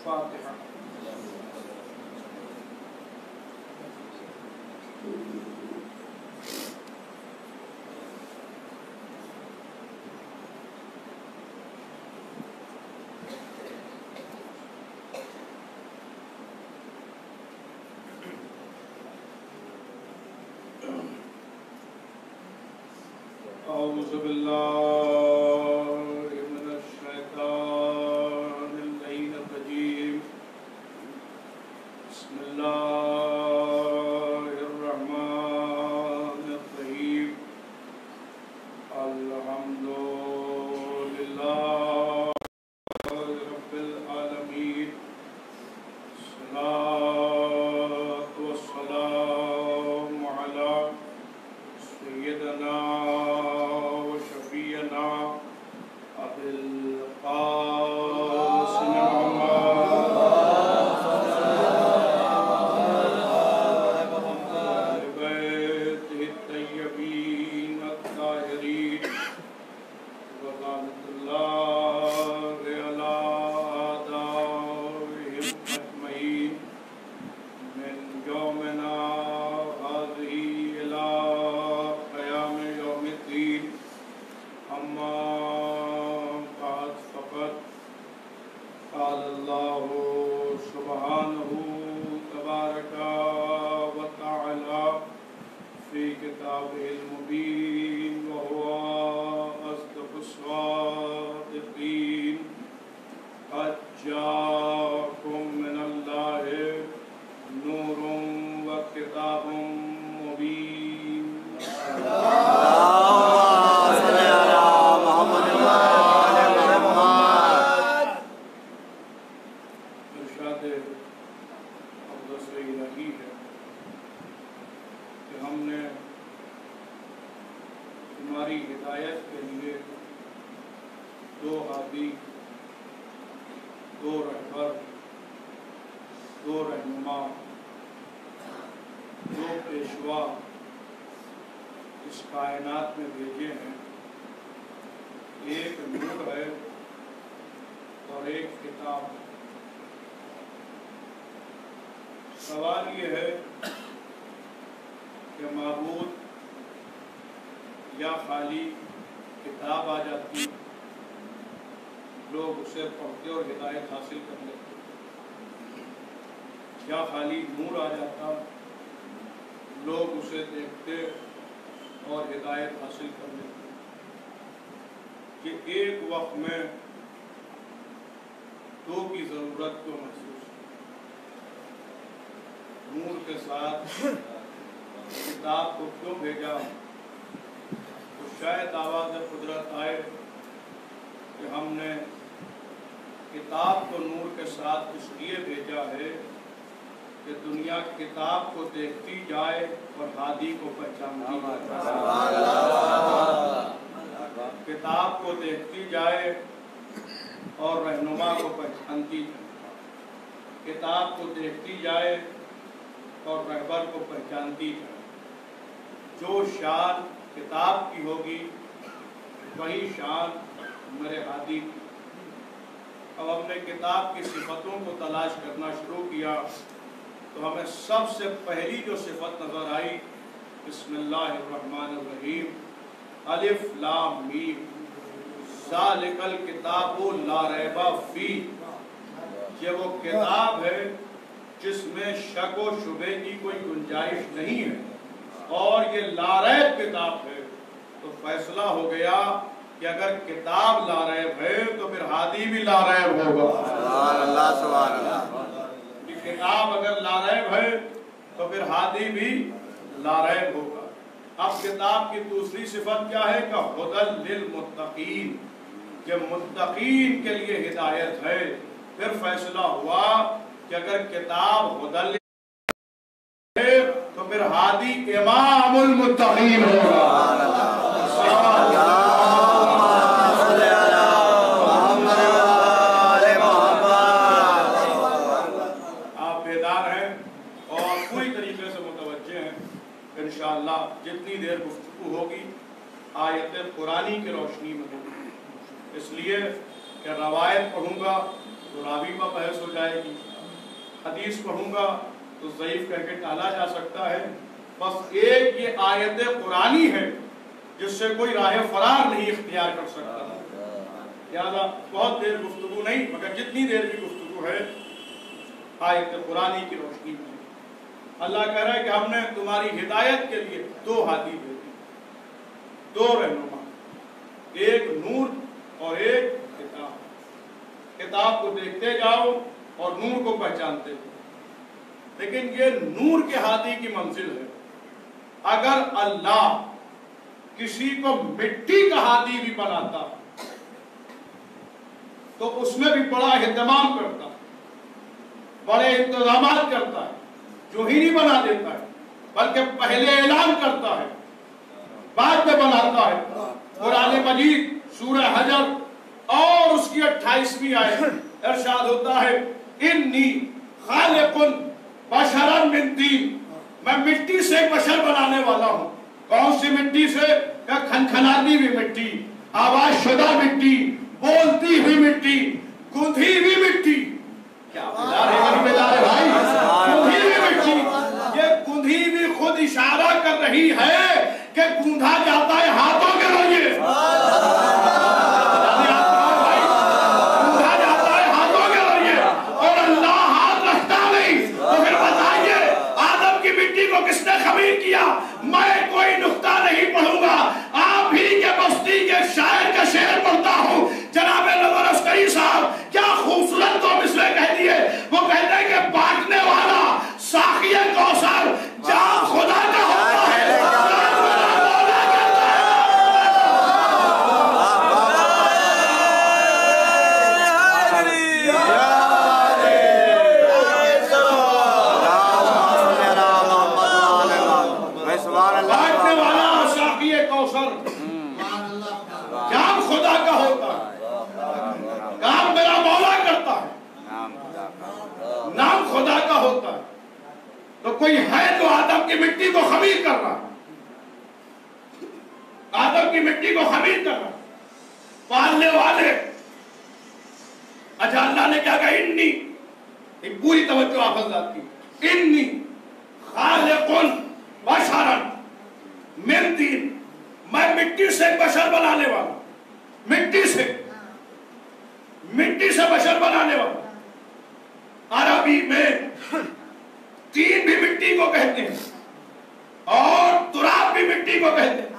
فاتحہ۔ اعوذ باللہ من الشیطان اللعین الرجیم، بسم اللہ الرحمن الرحیم، الحمد للہ رب العالمین، الصلاۃ والسلام علی سیدنا قال اللہ سبحانہ تبارک و تعالی فی کتابہ المبین وہو اصدق الصادقین، قد جاءکم من اللہ نور و کتاب مبین۔ ہم نے تمہاری ہدایت کے لیے دو ہادی، دو رہبر، دو رہنما، دو پیشوا اس کائنات میں بھیجے ہیں، ایک نور ہے اور ایک کتاب ہے۔ سوال یہ ہے کہ معبود یا خالی کتاب آ جاتی، لوگ اسے پڑھتے اور ہدایت حاصل کر لیتے، یا خالی نور آ جاتا، لوگ اسے دیکھتے اور ہدایت حاصل کر لیتے، کہ ایک وقت میں دو کی ضرورت کو محسوس، نور کے ساتھ کتاب کو کیوں بھیجا؟ تو شاید آواز قدرت آئے کہ ہم نے کتاب کو نور کے ساتھ اس لیے بھیجا ہے کہ دنیا کتاب کو دیکھتی جائے اور ہادی کو پہچانتی جائے، کتاب کو دیکھتی جائے اور رہنما کو پہچانتی جائے، کتاب کو دیکھتی جائے اور رہبر کو پہچانتی ہے۔ جو شان کتاب کی ہوگی وہی شان میرے ہادی کی۔ اب ہم نے کتاب کی صفتوں کو تلاش کرنا شروع کیا تو ہمیں سب سے پہلی جو صفت نظر آئی، بسم اللہ الرحمن الرحیم، الف لام میم، ذالک الکتاب لا ریب فیہ، یہ وہ کتاب ہے جس میں شک و شبے کی کوئی گنجائش نہیں ہے، اور یہ لاریب کتاب ہے۔ تو فیصلہ ہو گیا کہ اگر کتاب لاریب ہے تو پھر ہادی بھی لاریب ہوگا۔ سبحان اللہ، سبحان اللہ۔ کتاب اگر لاریب ہے تو پھر ہادی بھی لاریب ہوگا۔ اب کتاب کی دوسری صفت کیا ہے کہ ہدی للمتقین، یہ متقین کے لیے ہدایت ہے۔ پھر فیصلہ ہوا کہ اگر کتاب ہدی ہے تو پھر ہادی امام المتقین ہوگا۔ آپ بیدار ہیں اور پوری طریقے سے متوجہ ہیں، انشاءاللہ جتنی دیر گفتگو ہوگی آیت قرآنی کی روشنی میں ہوگی، اس لیے کہ روایت پڑھوں گا، تو راوی پر بحث ہو جائے گی، حدیث پڑھوں گا تو ضعیف کہہ کے ٹالا جا سکتا ہے۔ بس ایک یہ آیت قرآنی ہے جس سے کوئی راہ فرار نہیں اختیار کر سکتا۔ لہٰذا بہت دیر گفتگو نہیں، مگر جتنی دیر بھی گفتگو ہے آیت قرآنی کی روشنی میں۔ اللہ کہہ رہا ہے کہ ہم نے تمہاری ہدایت کے لیے دو ہادی بھیجے، دو رہنما، ایک نور اور ایک کتاب۔ کتاب کو دیکھتے جاؤ اور نور کو پہچانتے جاؤ۔ لیکن یہ نور کے ہادی کی منزل ہے۔ اگر اللہ کسی کو مٹی کا ہادی بھی بناتا تو اس میں بھی بڑا اہتمام کرتا ہے، بڑے انتظامات کرتا ہے، جو ہی نہیں بنا دیتا ہے بلکہ پہلے اعلان کرتا ہے، بعد میں بناتا ہے۔ قرآن مجید سورہ حجر اور اس کی 28ویں آیت ارشاد ہوتا ہے انی خالق بشرا من طین، میں مٹی سے بشر بنانے والا ہوں۔ کون سی مٹی سے؟ کہ کھنکھناتی ہوئی مٹی، آواز شدہ مٹی، بولتی ہوئی مٹی، گندھی ہوئی مٹی۔ کیا بیدار ہے غریب بیدار ہے بھائی؟ گندھی ہوئی مٹی، یہ گندھی بھی خود اشارہ کر رہی ہے کہ گوندھا جاتا ہے ہاتھوں کے ذریعے۔ گوندھا جاتا ہے ہاتھوں کے ذریعے اور اللہ ہاتھ رکھتا نہیں۔ تو پھر بتائیے آدم کی مٹی کو کس نے خمیر کیا؟ میں کوئی نقطہ نہیں پڑھوں گا، آپ ہی کے بستی کے شاعر کا شعر پڑھتا ہوں۔ جناب نور عسکری صاحب کیا خوبصورت دو مثلیں کہہ دیے۔ وہ کہتے ہیں کہ بانٹنے والا ساقی کوثر جام خدا کا ہوتا ہے۔ بانٹنے والا ساقی کوثر جام خدا کا ہوتا ہے، کام میرا مولا کرتا ہے، نام خدا کا ہوتا ہے۔ تو کوئی ہے جو آدم کی مٹی کو خمیر کر رہا، آدم کی مٹی کو خمیر کر رہا، پالنے والے۔ اچھا اللہ نے کیا کہا؟ انی، پوری توجہ آپ حضرات کی، انی خالق بشرا من طین، میں مٹی سے بشر بنانے والا، مٹی سے بشر بنانے والا۔ عربی میں تین بھی مٹی کو کہتے ہیں اور تراب بھی مٹی کو کہتے ہیں۔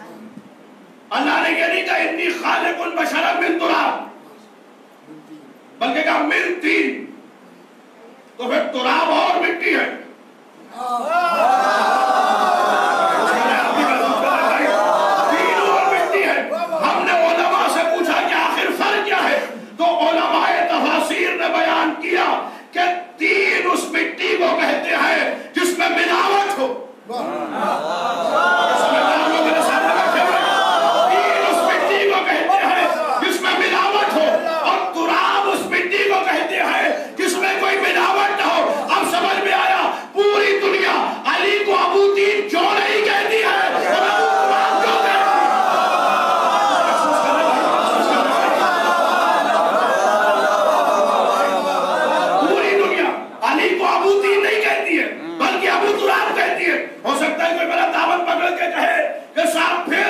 اللہ نے یہ نہیں کہا انی خالق بشرا من تراب، بلکہ کہا من طین۔ تو پھر تراب اور مٹی ہے، ہم نے علماء سے پوچھا کہ آخر فرق کیا ہے؟ تو علماء تفاسیر نے بیان کیا کہ تین اس مٹی کو کہتے ہیں جس میں ملاوٹ ہو۔ تین اس مٹی کو کہتے ہیں جس میں ملاوٹ ہو، اور تراب اس مٹی کو کہتے ہیں جس میں کوئی ملاوٹ نہ ہو۔ اب سمجھ میں آیا پوری دنیا علی کو ابو تین کیوں نہیں کہتی ہے اور ابو تراب کیوں کہتی ہے؟ بلکہ ابو تراب کہتی ہے۔ ہو سکتا ہے کوئی میرا دامن پکڑ کے کہے کہ صاحب پھر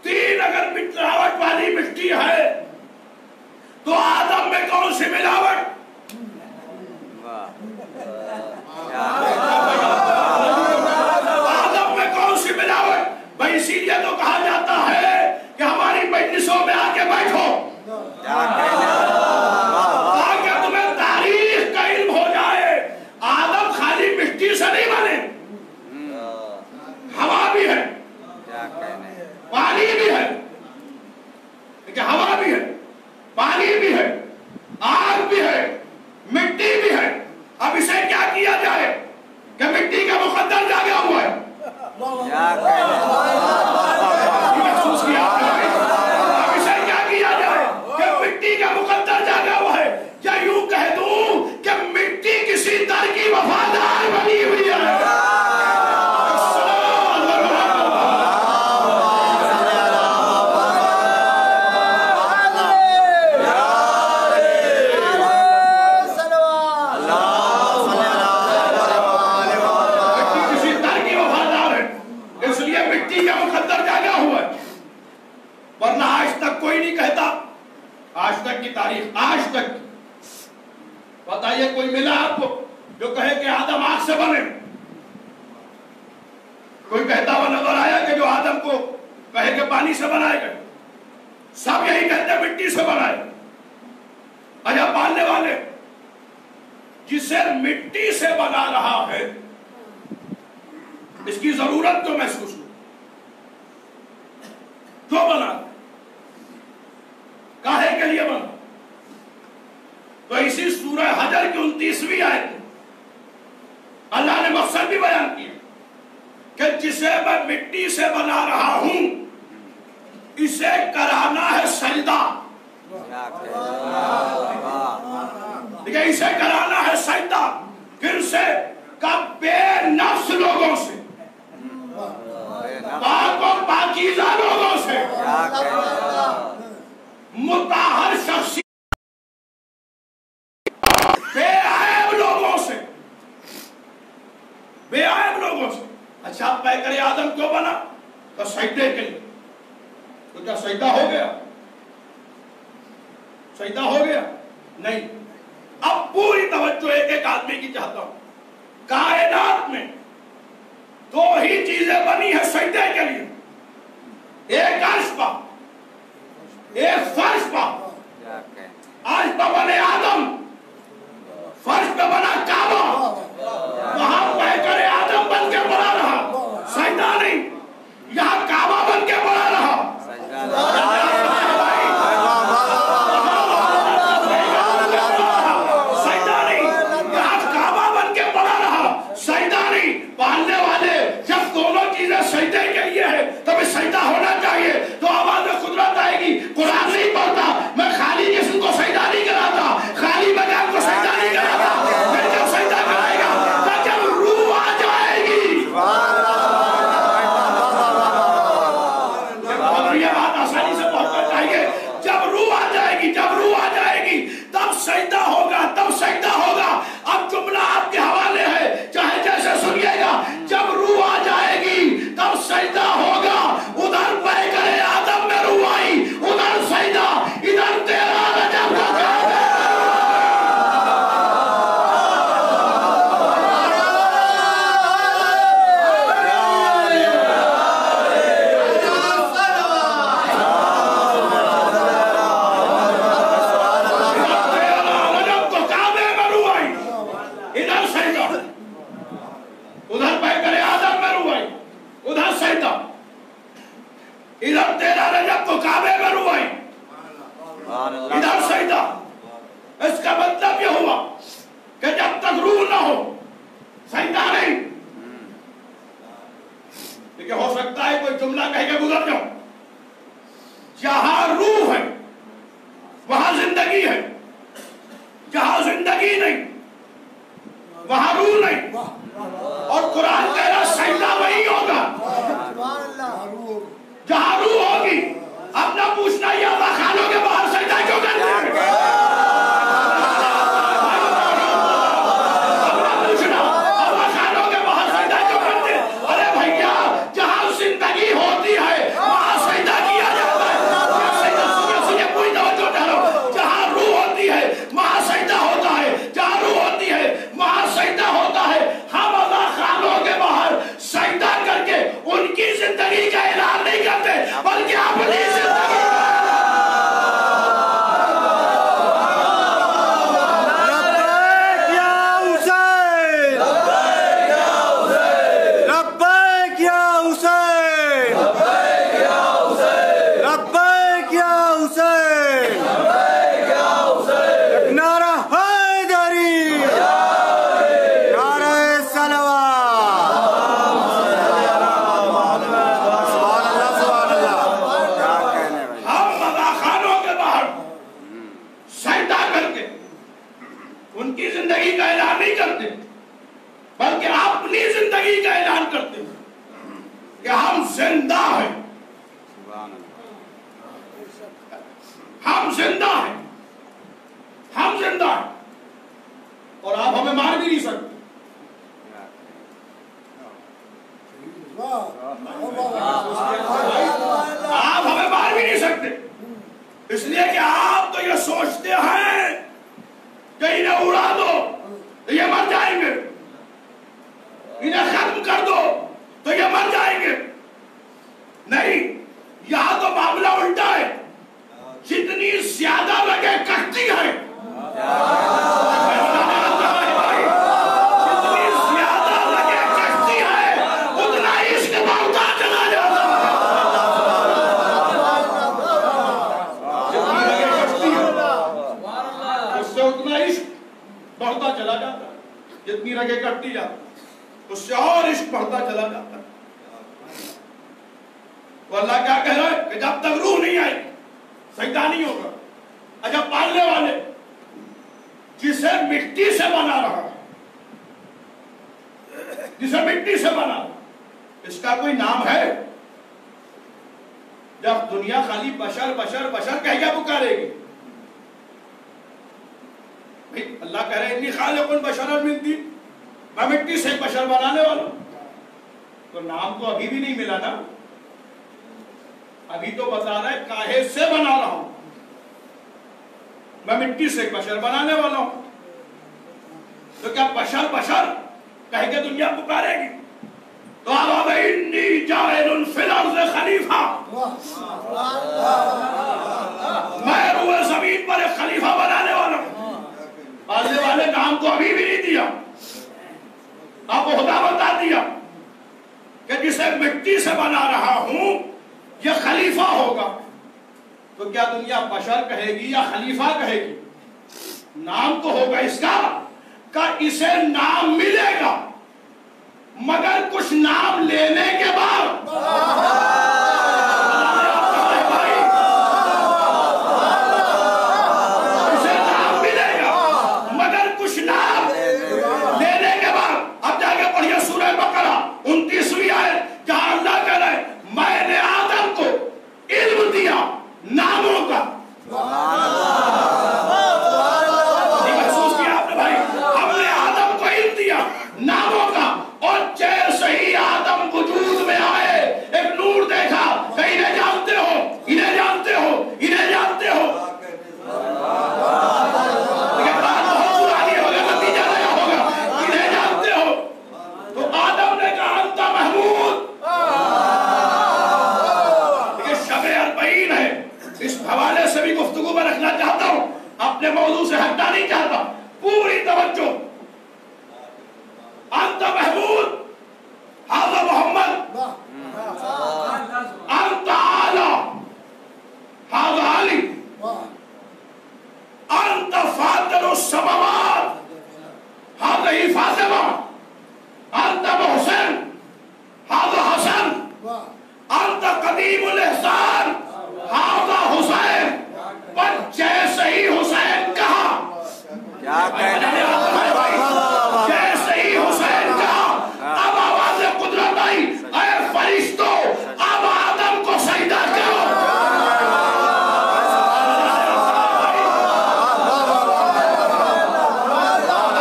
تین اگر ملاوٹ والی مٹی ہے تو آدم میں کون سی ملاوٹ؟ آدم میں کون سی ملاوٹ؟ بھائی اسی لیے تو کہا جاتا ہے کہ ہماری مجلسوں میں آ کے بیٹھو تاکہ تمہیں تاریخ کا علم ہو جائے۔ آدم خالی مٹی سے نہیں بنے، ہوا بھی ہے، پانی بھی ہے، ہوا بھی ہے، پانی بھی ہے، آگ بھی ہے، بتائیے کوئی ملا آپ کو جو کہے کہ آدم آگ سے بنے؟ کوئی کہتا ہوا نظر آیا کہ جو آدم کو کہے کہ پانی سے بنائے گئے؟ سب یہی کہتے ہیں مٹی سے بنائے. عجب ماننے والے، جسے مٹی سے بنا رہا ہے اس کی ضرورت تو محسوس ہو، کیوں بنا، کاہے کے لیے بنا؟ تو اسی سورہ حجر کی 29ویں آیت میں اللہ نے مقصد بھی بیان کیا کہ جسے میں مٹی سے بنا رہا ہوں اسے کرانا ہے سجدہ. دیکھیں، اسے کرانا ہے سجدہ. پھر سے کب بے نفس لوگوں سے، پاک و پاکیزہ لوگوں سے، مطہر شخصی، بے عیب لوگوں سے، بے عیب لوگوں سے. اچھا پیکر آدم کیوں بنا؟ تو سجدے کے لیے. تو کیا سجدہ ہو گیا؟ سجدہ ہو گیا؟ نہیں. اب پوری توجہ ایک ایک آدمی کی چاہتا ہوں. کائنات میں دو ہی چیزیں بنی ہیں سجدے کے لیے، ایک عرش پا، ایک فرش پا. عرش پا بنے آدم، فرش پہ بنا کعبہ. وہاں پیکر آدم بن کے بنا رہا، سجدہ نہیں. یہاں کعبہ بن کے بنا رہا. پالنے والے جب دونوں چیزیں سجدے کے لیے ہے تب سجدہ ہونا چاہیے. تو آواز میں قدرت آئے گی. قرآن نہیں پڑھتا، میں خالی جسم کو سجدہ نہیں کراتا، خالی بدن کو سجدہ نہیں کراتا. پھر جب سجدہ کرائے گا تو جب روح آ جائے گی. یہ بات آسانی سے پہنچنا چاہیے. جب روح آ جائے گی، جب روح آ جائے گی تب سجدہ ہوگا، تب سجدہ ہوگا. اب جملہ آپ کے حوالے ہے، چاہے جیسے سنیے گا. جب روح آ جائے گی تب سجدہ ہوگا. ادھر پیکر آدم میں روح آئی، ادھر سجدہ، ادھر تیرا رجب کا کام ہے. ادھر تیرا رجب تو کعبے میں روح آئی، ادھر سجدہ. اس کا مطلب یہ ہوا کہ جب تک روح نہ ہو سجدہ نہیں. لیکن ہو سکتا ہے کوئی جملہ کہہ کے گزر جاؤ. جہاں روح ہے وہاں زندگی ہے، جہاں زندگی نہیں وہاں روح نہیں. اور قرآن کہہ رہا سجدہ وہی ہوگا جہاں روح ہوگی. اب نہ پوچھنا یہ اللہ خانوں کے باہر سجدہ کیوں کرتے ہیں. اب نہ پوچھنا اللہ خانوں کے باہر سجدہ کیوں کرتے ہیں. ارے بھیا، جہاں زندگی ہوتی ہے وہاں سجدہ کیا جاتا ہے. سنیے پوری توجہ ڈالو. جہاں روح ہوتی ہے وہاں سجدہ ہوتا ہے، جہاں روح ہوتی ہے وہاں سجدہ ہوتا ہے. ہم اللہ خانوں کے باہر سجدہ کر کے ان کی زندگی کا اعلان نہیں کرتے بلکہ اپنی زندگی کا. ان کی زندگی کا اعلان نہیں کرتے بلکہ اپنی زندگی کا اعلان کرتے کہ ہم زندہ ہیں، ہم زندہ ہیں، ہم زندہ ہیں. اور آپ ہمیں مار بھی نہیں سکتے. آپ ہمیں مار بھی نہیں سکتے اس لیے کہ آپ تو یہ سوچتے ہیں کہ انہیں اڑا دو. اتنا عشق بڑھتا چلا جاتا ہے، جتنی رگیں کٹتی جاتی اس سے اور عشق بڑھتا چلا جاتا ہے۔ تو اللہ کیا کہہ رہا ہے کہ جب تک روح نہیں آئی سجدہ نہیں ہوگا۔ اجب پالنے والے جسے مٹی سے بنا رہا ہے، جسے مٹی سے بنا رہا، اس کا کوئی نام ہے؟ جب دنیا خالی بشر بشر بشر کہہ کے پکارے گی، اللہ کہہ رہے اتنی خالق بشرا من طین، میں مٹی سے بشر بنانے والا ہوں، تو نام تو ابھی بھی نہیں ملا نا، ابھی تو بتا رہا ہے کاہے سے بنا رہا ہوں، میں مٹی سے بشر بنانے والا ہوں۔ تو کیا بشر بشر کہہ کے دنیا پکارے گی؟ تو اب انی جاعل فی الارض خلیفہ، میں روئے زمین پر ایک خلیفہ بنانے والا ہوں۔ پالنے والے نام کو ابھی بھی نہیں دیا، اب خدا بتا دیا کہ جسے مٹی سے بنا رہا ہوں یہ خلیفہ ہوگا۔ تو کیا دنیا بشر کہے گی یا خلیفہ کہے گی؟ نام تو ہوگا اس کا کہ اسے نام ملے گا، مگر کچھ نام لینے کے بعد اسے نام ملے گا، مگر کچھ نام لینے کے بعد۔ اب جا کے پڑھیے سورہ بقرہ 29ویں آیت، جہاں اللہ کہہ رہے میں نے آدم کو علم دیا ناموں کا۔ محسوس کیا آپ نے بھائی؟ ہم نے آدم کو علم دیا ناموں کا، اور جیسے ہی آدم وجود میں آئے ایک نور دیکھا کہ انہیں جانتے ہو، انہیں جانتے ہو، انہیں جانتے ہو۔ لیکن بات بہت پرانی ہوگا، نتیجہ نیا ہوگا، انہیں جانتے ہو۔ تو آدم نے کہا انت محمود۔ یہ شب 40 ہے، اس حوالے سے بھی گفتگو میں رکھنا چاہتا ہوں، اپنے موضوع سے ہٹنا نہیں چاہتا، پوری توجہ۔ انت محمود، ھذا محمد، انت اعلی، ھذا علی، انت فاطر السماوات، ھذہ فاطمہ، انت محسن، ھذا حسن، انت قدیم الاحسان، ھذا حسین۔ پر جیسے ہی حسین کہا، جیسے ہی حسین کہا اب آواز قدرت آئی، اے فرشتوں اب آدم کو سجدہ کرو۔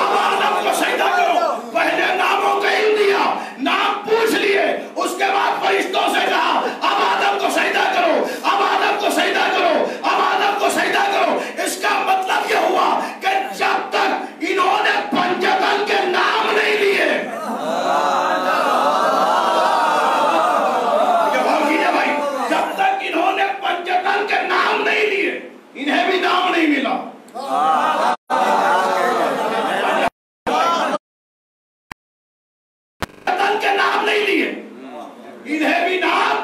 اب آدم کو سجدہ کرو۔ پہلے ناموں کا علم دیا، نام پوچھ لیے، اس کے بعد فرشتوں سے کہا اب آدم کو سجدہ کرو، اب آدم کو سجدہ کرو، اب آدم کو سجدہ کرو۔ اس کا مطلب یہ ہوا کہ جب تک انہوں نے پنجتن کے نام نہیں لیے، جب تک انہوں نے پنجتن کے نام نہیں لیے انہیں بھی نام نہیں ملا۔ پنجتن کے نام نہیں لیے انہیں بھی نام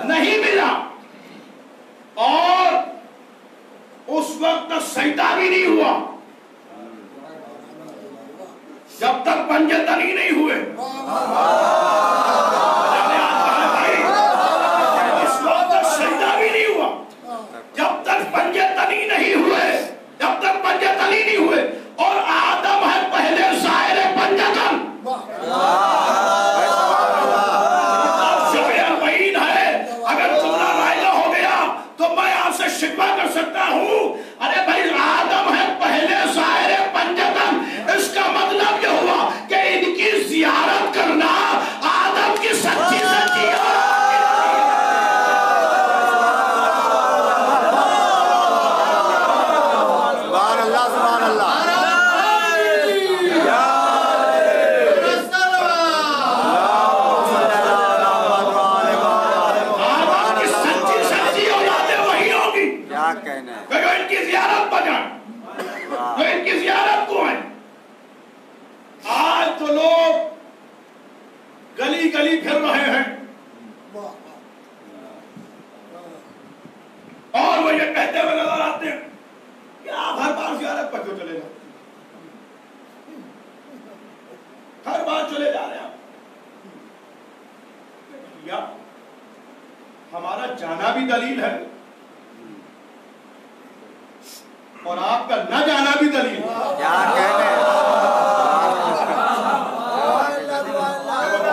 نہیں ملا، اور اس وقت سجدہ بھی نہیں ہوا جب تک پنجے تنی نہیں ہوئے۔ اس وقت سجدہ بھی نہیں ہوا جب تک پنجے تنی نہیں ہوئے، جب تک پنجے تنی نہیں ہوئے، اور آدم ہے پہلے ظاہر پنجتن۔ اگر جملہ رائجہ ہو گیا تو میں آپ سے شکوہ کر سکتا ہوں، ارے بھائی آدم ہے پہلے ظاہر پنجتن، اس کا مطلب یہ ہوا کہ ان کی زیارت کرنا آدم کی سچی سچی سبحان اللہ سبحان اللہ ان کی زیارت بجائیں، تو ان کی زیارت کو ہے۔ آج تو لوگ گلی گلی پھر رہے ہیں اور وہ یہ کہتے ہوئے نظر آتے ہیں کہ آپ ہر بار زیارت پر کیوں چلے جاتے؟ ہر بار چلے جا رہے ہیں یا ہمارا جانا بھی دلیل ہے اور آپ کا نہ جانا بھی دلیل ہے.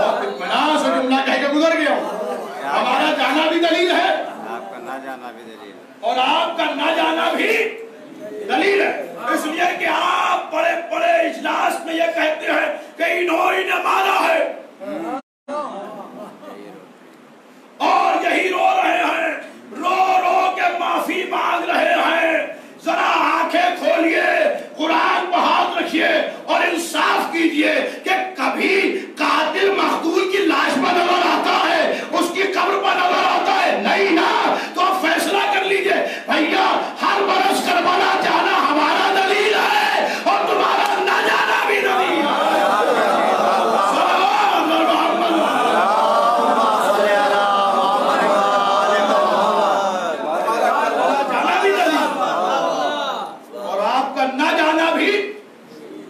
بہت اطمینان سے جملہ کہہ کے گزر گیا ہوں. ہمارا جانا بھی دلیل ہے, آپ کا نہ جانا بھی دلیل ہے, اور آپ کا نہ جانا بھی دلیل ہے. اس لیے کہ آپ بڑے بڑے اجلاس میں یہ کہتے ہیں کہ انہوں نے مانا ہے اور یہی رو رہے ہیں, رو رو کے معافی مانگ رہے ہیں. ذرا آنکھیں کھولیے, قرآن پہ ہاتھ رکھیے اور انصاف کیجئے کہ کبھی قاتل مقتول کی لاش پر نظر آتا ہے, اس کی قبر پر نظر آتا ہے؟ نہیں نا. تو آپ فیصلہ کر لیجئے بھیا, ہر برس کربلا جانا ہمارا دلیل ہے اور تمہارا نہ جانا بھی دلیل ہے.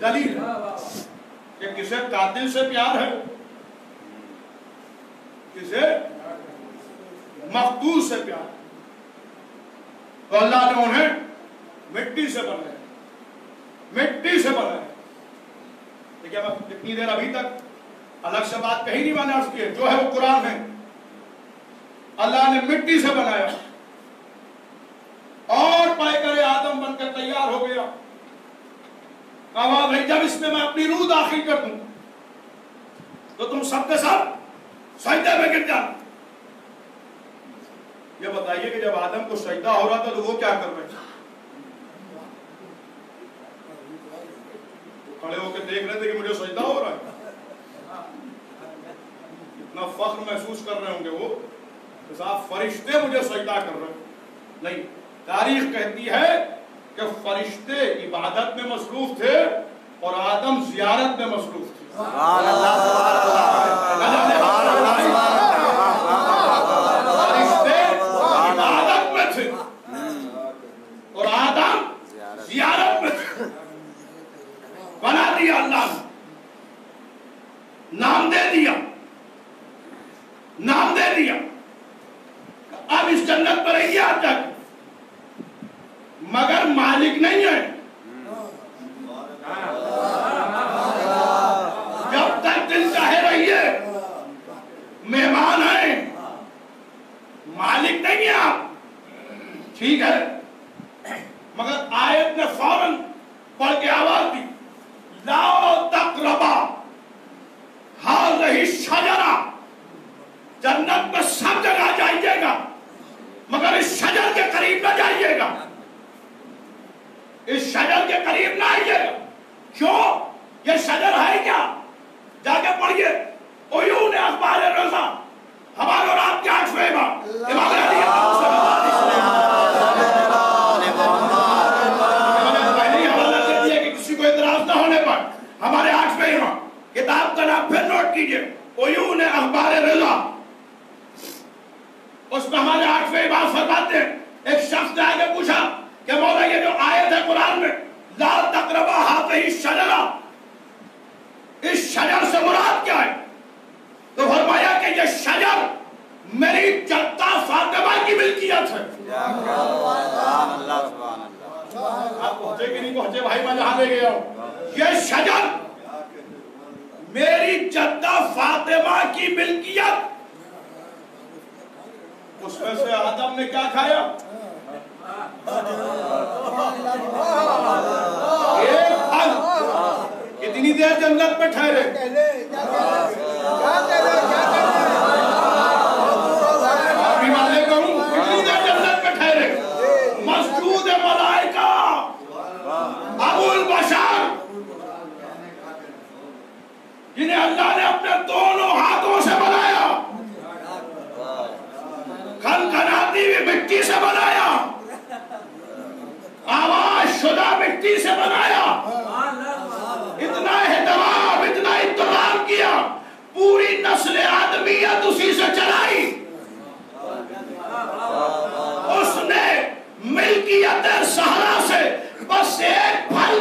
دلیل کہ کسے قاتل سے پیار ہے, کسے مقتول سے پیار. تو اللہ نے انہیں مٹی سے بنایا, مٹی سے بنایا. دیکھیے اب اتنی دیر ابھی تک الگ سے بات کہیں نہیں میں نے عرض کی ہے, جو ہے وہ قرآن میں. اللہ نے مٹی سے بنایا اور پیکر آدم بن کر تیار ہو گیا. کہا بھائی جب اس میں میں اپنی روح داخل کر دوں تو تم سب کے سب سجدے میں گر جانا. یہ بتائیے کہ جب آدم کو سجدہ ہو رہا تھا تو وہ کیا کر رہے تھے؟ کھڑے ہو کے دیکھ رہے تھے کہ مجھے سجدہ ہو رہا ہے. اتنا فخر محسوس کر رہے ہوں گے وہ کہ صاحب فرشتے مجھے سجدہ کر رہے ہیں. نہیں, تاریخ کہتی ہے کہ فرشتے عبادت میں مصروف تھے اور آدم زیارت میں مصروف تھے. سبحان اللہ, سبحان اللہ. فرشتے عبادت میں تھے اور آدم زیارت میں تھے. بنا دیا اللہ نے, نام دے دیا, نام دے دیا. اب اس جنت پر رہیے آپ تک, مگر مالک نہیں ہے. جب تک دل چاہے رہیے, مہمان ہیں, مالک نہیں ہیں آپ. ٹھیک ہے, مگر آیت نے فوراً پڑھ کے آواز دی, لا تقربا ہذہ الشجرہ. جنت میں سب جگہ جائیے گا مگر اس شجر کے قریب نہ جائیے گا, اس شجر کے قریب نہ آئیے گا. کیوں؟ یہ شجر ہے کیا؟ جا کے پڑھیے عیون اخبار رضا, ہمارے اور آپ کے 8ویں باب, امام علی پہلی حوالہ دے دیا کہ کسی کو اعتراض نہ ہونے پر ہمارے 8ویں امام, کتاب کا نام پھر نوٹ کیجئے, عیون اخبار رضا. اس میں ہمارے 8ویں امام فرماتے ہیں, ایک شخص نے آگے پوچھا کہ مولا یہ جو آیت ہے قرآن میں لا تقربا ہذہ الشجرہ, اس شجر سے مراد کیا ہے؟ تو فرمایا کہ یہ شجر میری جدہ فاطمہ کی ملکیت ہے. سبحان اللہ, سبحان اللہ. آپ پہنچے کہ نہیں پہنچے بھائی, میں جہاں لے گیا ہوں, یہ شجر میری جدہ فاطمہ کی ملکیت. اس میں سے آدم نے کیا کھایا؟ ایک پھل. کتنی دیر جنت میں ٹھہرے؟ ابھی والے کہوں کتنی دیر جنت میں ٹھہرے؟ مسجود ملائکہ ابو البشر, جنہیں اللہ نے اپنے دونوں ہاتھوں سے بنایا, کھنکھناتی ہوئی مٹی سے بنایا, آواز شدہ مٹی سے بنایا. اتنا اہتمام, اتنا انتظام کیا, پوری نسل آدمیت اسی سے چلائی. اس نے ملکیت صحرا سے بس ایک پھل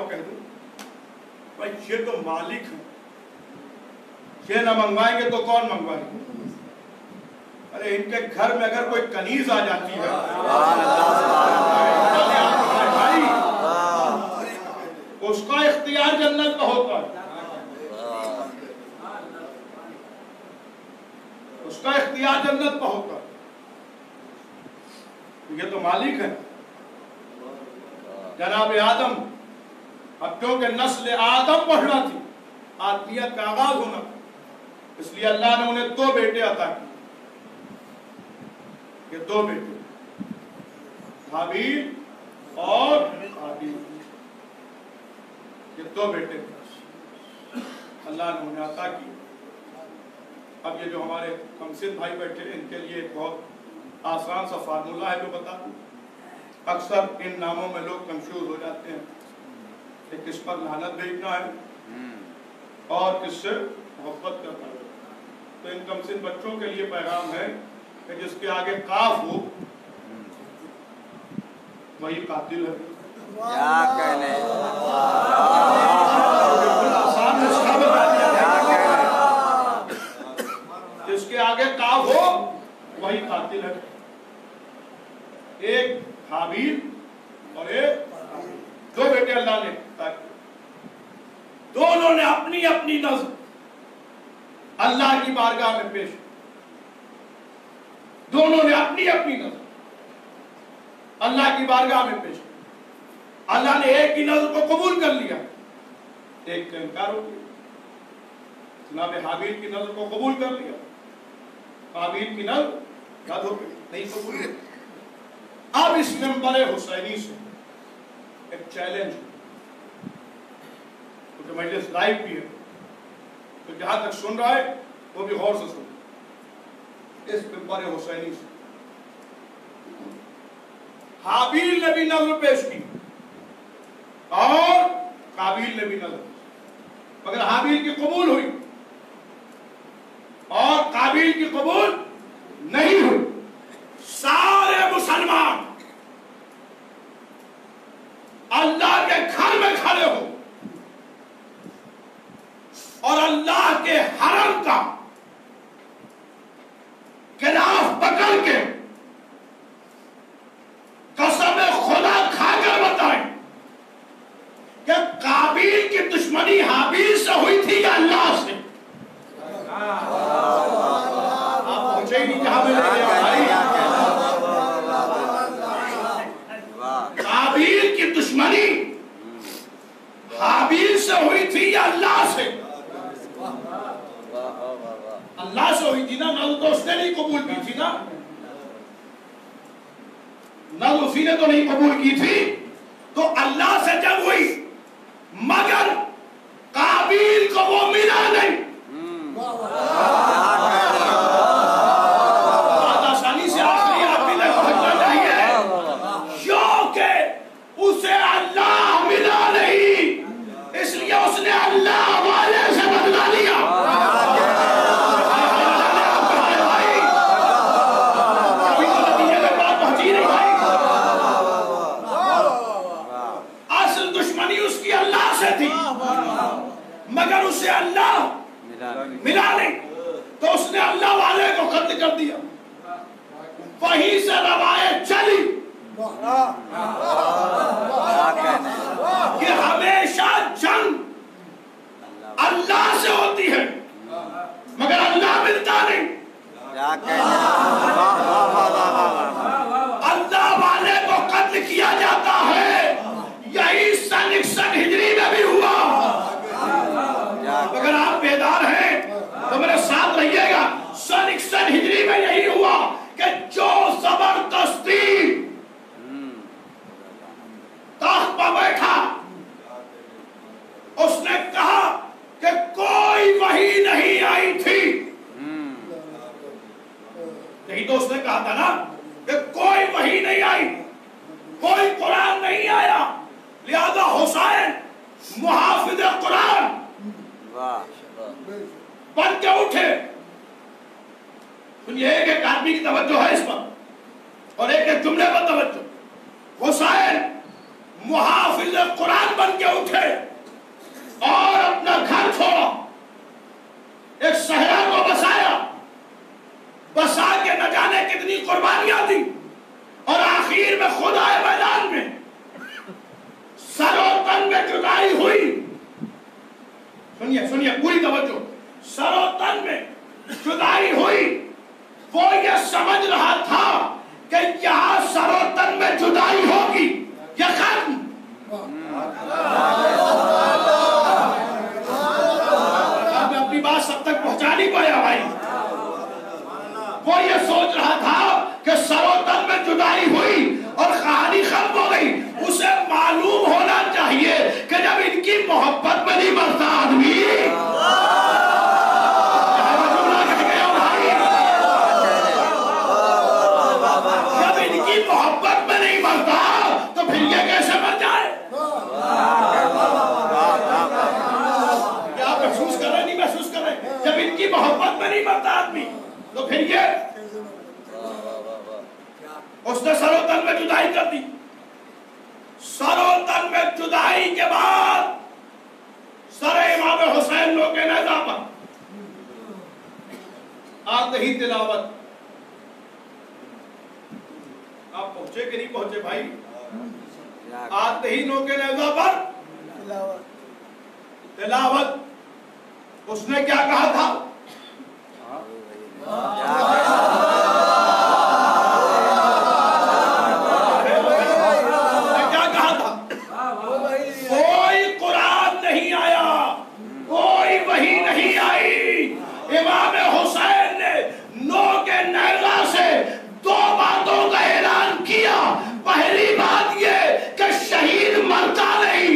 اور کہہ دوں بھائی یہ تو مالک ہے، یہ نہ منگوائیں گے تو کون منگوائیں گے؟ ارے ان کے گھر میں اگر کوئی کنیز آ جاتی ہے بھائی اس کا اختیار جنت کا ہوتا ہے، اس کا اختیار جنت کا ہوتا ہے، یہ تو مالک ہے جناب آدم۔ اب کیونکہ نسل آدم بڑھنا تھی، آدمیت کا آغاز ہونا، اس لیے اللہ نے انہیں 2 بیٹے عطا کیے۔ یہ 2 بیٹے حابیل اور قابیل، یہ 2 بیٹے اللہ نے انہیں عطا کیے۔ اب یہ جو ہمارے کمسن بھائی بیٹھے ہیں ان کے لیے ایک بہت آسان سا فارمولہ ہے جو بتا دوں۔ اکثر ان ناموں میں لوگ کنفیوز ہو جاتے ہیں کہ کس پر لعنت بھیجنا ہے اور کس سے محبت کرنا ہے۔ تو ان کمسن بچوں کے لیے پیغام ہے کہ جس کے آگے قاف ہو وہی قاتل ہے۔ کیا کہنے آسان نسخہ بتا دیا، جس کے آگے قاف ہو وہی قاتل ہے۔ ایک حابیل اور ایک 2 بیٹے اللہ نے تاکہ دونوں نے اپنی اپنی نظر اللہ کی بارگاہ میں پیش، دونوں نے اپنی اپنی نظر اللہ کی بارگاہ میں پیش۔ اللہ نے ایک کی نظر کو قبول کر لیا، ایک کا انکار ہو گیا۔ جناب حابیل کی نظر کو قبول کر لیا، قابیل کی نظر رد ہو گئی، نہیں قبول ہوئی۔ اب اس منبر حسینی سے ایک چیلنج، کیونکہ مجلس لائیو بھی ہے تو جہاں تک سن رہا ہے وہ بھی غور سے سن۔ اس منبر حسینی سے حابیل نے بھی نظر پیش کی اور قابیل نے بھی نظر، مگر حابیل کی قبول ہوئی اور قابیل کی قبول نہیں ہوئی۔ سارے مسلمان اللہ کے گھر میں کھڑے ہو اور اللہ کے حرم کا خلاف پکڑ کے قسم خدا کھا کر بتائیں کہ قابیل کی دشمنی حابیل سے ہوئی تھی یا اللہ سے؟ آپ پہنچے ہی نہیں جہاں میں لے گیا بھائی۔ قابیل کی دشمنی حابیل سے ہوئی تھی یا اللہ سے؟ اللہ سے ہوئی تھی نا، نظر تو اس نے نہیں قبول کی تھی نا، نظر اسی نے تو نہیں قبول کی تھی، تو اللہ سے جب ہوئی مگر قابیل کو وہ ملا نہیں۔ بات آسانی سے آخری آدمی نے پہنچنا چاہیے، کیونکہ اسے اللہ ملا نہیں، اس لیے اس نے اللہ والے سے بدلا لیا۔ اصل دشمنی اس کی اللہ سے تھی مگر اسے اللہ ملا نہیں، تو اس نے اللہ والے کو قتل کر دیا۔ وہیں سے روایت چلی کہ ہمیشہ جنگ اللہ سے ہوتی ہے مگر اللہ ملتا نہیں۔ اللہ والے کو قتل کیا جاتا ہے، یہی سن 61 ہجری میں بھی ہوا۔ اگر آپ بیدار ہیں تو میرے ساتھ رہیے گا، سن 61 ہجری میں یہی ہوا کہ جو زبردستی تخت پر بیٹھا اس نے کہا کہ کوئی وحی نہیں آئی تھی، یہی تو اس نے کہا تھا نا کہ کوئی وحی نہیں آئی، کوئی قرآن نہیں آیا، لہذا حسین محافظ قرآن بن کے اٹھے۔ سنیے، ایک ایک آدمی کی توجہ ہے اس پر اور ایک ایک جملے پر توجہ۔ حسین محافظ نے قرآن بن کے اٹھے اور اپنا گھر چھوڑا، ایک صحرا کو بسایا، بسا کے نہ جانے کتنی قربانیاں دی، اور آخر میں خود آئے میدان میں، سر و تن میں جدائی ہوئی. سنیے سنیے پوری توجہ، سر و تن میں جدائی ہوئی. وہ یہ سمجھ رہا تھا کہ یہاں سر و تن میں جدائی ہوگی، یہ ختم. میں اپنی بات سب تک پہنچا نہیں پایا بھائی. وہ یہ سوچ رہا تھا کہ سر و تن میں جدائی ہوئی اور کہانی ختم ہو گئی. اسے معلوم ہونا چاہیے کہ جب ان کی محبت میں نہیں مرتا آدمی، جب ان کی محبت میں نہیں مرتا تو پھر یہ کیسے مر جائے؟ کیا آپ محسوس کر رہے نہیں محسوس کر رہے؟ جب ان کی محبت میں نہیں مرتا آدمی تو پھر یہ، اس نے سر و تن میں جدائی کر دی. سر و تن میں جدائی کے بعد سر امام حسین لوگ کے نیزہ پر آتے ہی تلاوت. آپ پہنچے کہ نہیں پہنچے بھائی؟ آتے ہی نو کے نیزہ پر تلاوت. اس نے کیا کہا تھا؟ امام حسین نے نو کے نیزہ سے دو باتوں کا اعلان کیا. پہلی بات یہ کہ شہید مرتا نہیں.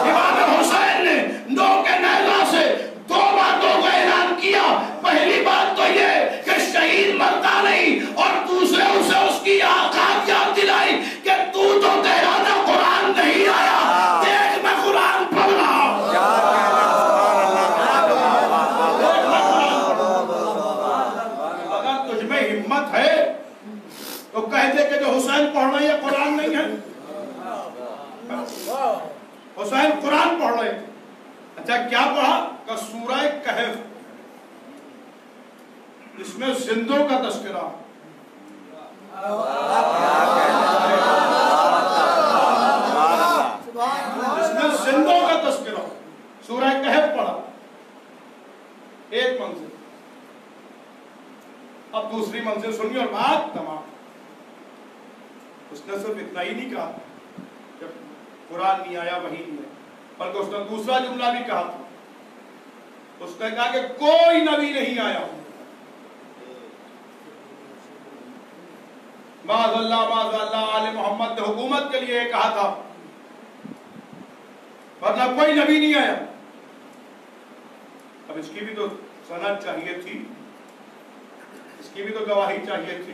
امام حسین نے نو کے نیزہ سے دو باتوں کا اعلان کیا. پہلی بات تو یہ کہ شہید مرتا نہیں، اور دوسرے اسے اس کی آقات یاد دلائی کہ تو کہہ رہا تھا قرآن نہیں آیا، دیکھ میں قرآن پڑھ رہا ہوں. اگر تجھ میں ہمت ہے تو کہہ دے کہ جو حسین پڑھ رہے ہیں قرآن نہیں ہے. حسین قرآن پڑھ رہے تھے. اچھا کیا پڑھا؟ کہ سورہ کہف، اس میں زندوں کا تذکرہ. اس میں زندوں کا تذکرہ. سورہ کہف پڑھا، ایک منزل. اب دوسری منزل سنیے اور بات تمام. اس نے صرف اتنا ہی نہیں کہا کہ قرآن نہیں آیا وحی نہیں ہے، بلکہ اس نے دوسرا جملہ بھی کہا تھا. اس نے کہا کہ کوئی نبی نہیں آیا. معاذ اللہ آل محمد نے حکومت کے لیے کہا تھا، ورنہ کوئی نبی نہیں آیا. اب اس کی بھی تو سند چاہیے تھی، اس کی بھی تو گواہی چاہیے تھی.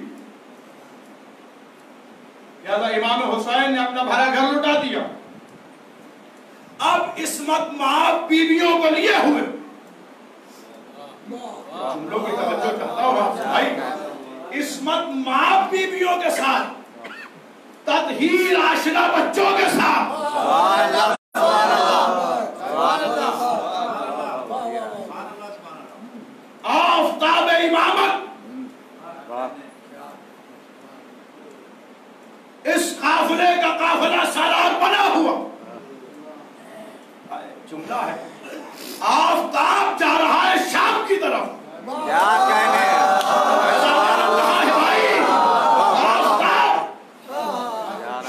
لہذا امام حسین نے اپنا بھرا گھر لٹا دیا. اب عصمت معاف بیویوں کو لیے ہوئے، جملوں کی توجہ چاہتا ہوں آپ سے بھائی، عصمت معاف بیویوں کے ساتھ، تطہیر آشنا بچوں کے ساتھ، آفتاب امامت، اس قافلے کا قافلہ سالار بنا ہوا. جملہ ہے، آفتاب جا رہا ہے شام کی طرف. کیا کہنے آفتاب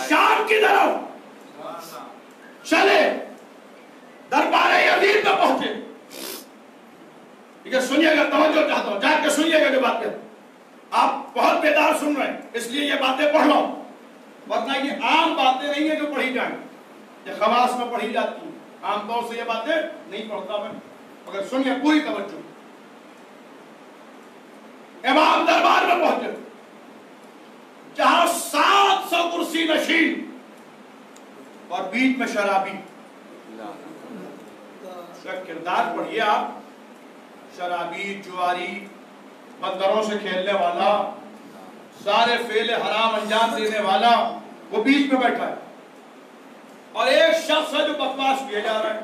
شام کی طرف چلے، دربار یزید میں پہنچے. ٹھیک ہے، سنیے گا، توجہ چاہتا ہوں، جا کے سنیے گا جو بات کہتا. آپ بہت بیدار سن رہے ہیں، اس لیے یہ باتیں پڑھ رہا ہوں، ورنہ یہ عام باتیں نہیں ہیں جو پڑھی جائیں. یہ خواص میں پڑھی جاتی ہیں، عام طور سے یہ باتیں نہیں پڑھتا میں. مگر سنیے پوری توجہ. امام دربار میں پہنچے جہاں 700 کرسی نشین اور بیچ میں شرابی. اس کا کردار پڑھیے آپ. شرابی، جواری، بندروں سے کھیلنے والا، سارے فعل حرام انجام دینے والا وہ بیچ میں بیٹھا ہے، اور ایک شخص ہے جو بکواس کیا جا رہا ہے.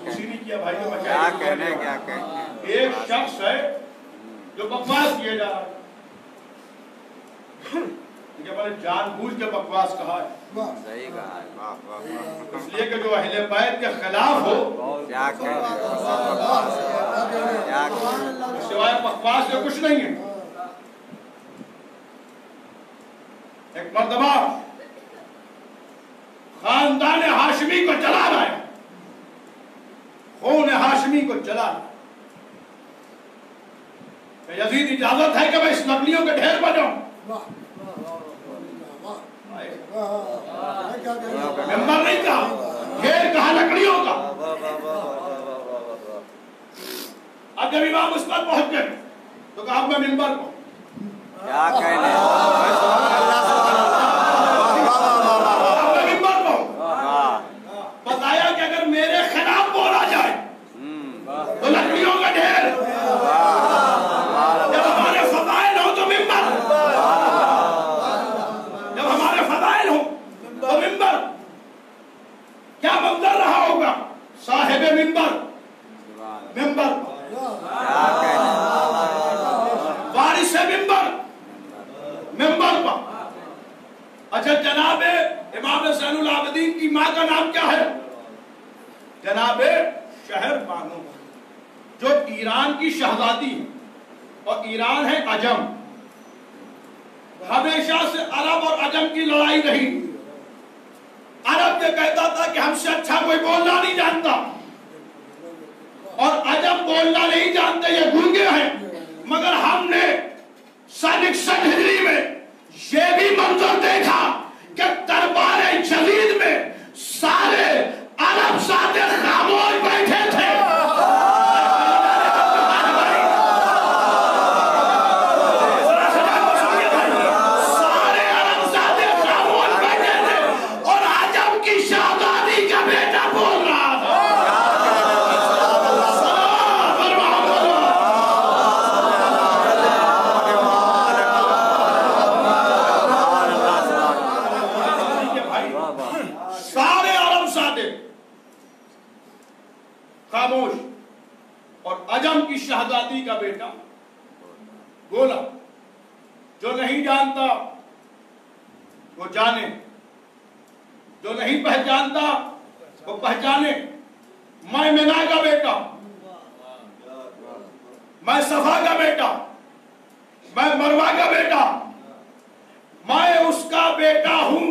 اسی نے کیا بھائی نے بچایا. ایک شخص ہے جو بکواس کیا جا رہا ہے. جان بوجھ کے بکواس کہا ہے، صحیح کہا ہے. اس لیے کہ جو اہل بیت کے خلاف ہو سوائے بکواس کے کچھ نہیں ہے. ایک مرتبہ خاندان ہاشمی کو جلا رہا ہے، خون ہاشمی کو جلا رہا ہے. یزید اجازت ہے کہ میں اس لکڑیوں کے ڈھیر پر جاؤں؟ ممبر نہیں کہا، ڈھیر کہا لکڑیوں کا. اب جب امام اس پر پہنچ گئے تو کہا میں ممبر کو کیا کہنے بتایا کہ اگر میرے خلاف بولا جائے تو لکڑیوں کا ڈھیر، جب ہمارے فضائل ہو تو ممبر، جب ہمارے فضائل ہو تو ممبر. کیا منظر رہا ہوگا صاحب ممبر، ممبر وارث ممبر، ممبر پر. اچھا جناب امام زین العابدین کی ماں کا نام کیا ہے؟ جناب شہر بانو، جو ایران کی شہزادی ہے، اور ایران ہے عجم. ہمیشہ سے عرب اور عجم کی لڑائی رہی. عرب یہ کہتا تھا کہ ہم سے اچھا کوئی بولنا نہیں جانتا، اور عجم بولنا نہیں جانتے، یہ گونگے ہیں. مگر ہم نے سن 61 ہجری میں یہ بھی منظر دیکھا کہ دربار جدید میں سارے عرب سادے خاموش بیٹھے تھے. سارے عرب سادے خاموش بیٹھے تھے اور عجم کی شہزادی کا بیٹا بول رہا تھا. سارے عرب سادے خاموش اور عجم کی شہزادی کا بیٹا بولا. جو نہیں جانتا وہ جانے، جو نہیں پہچانتا وہ پہچانے. میں منا کا بیٹا، میں صفا کا بیٹا، میں مروہ کا بیٹا، میں اس کا بیٹا ہوں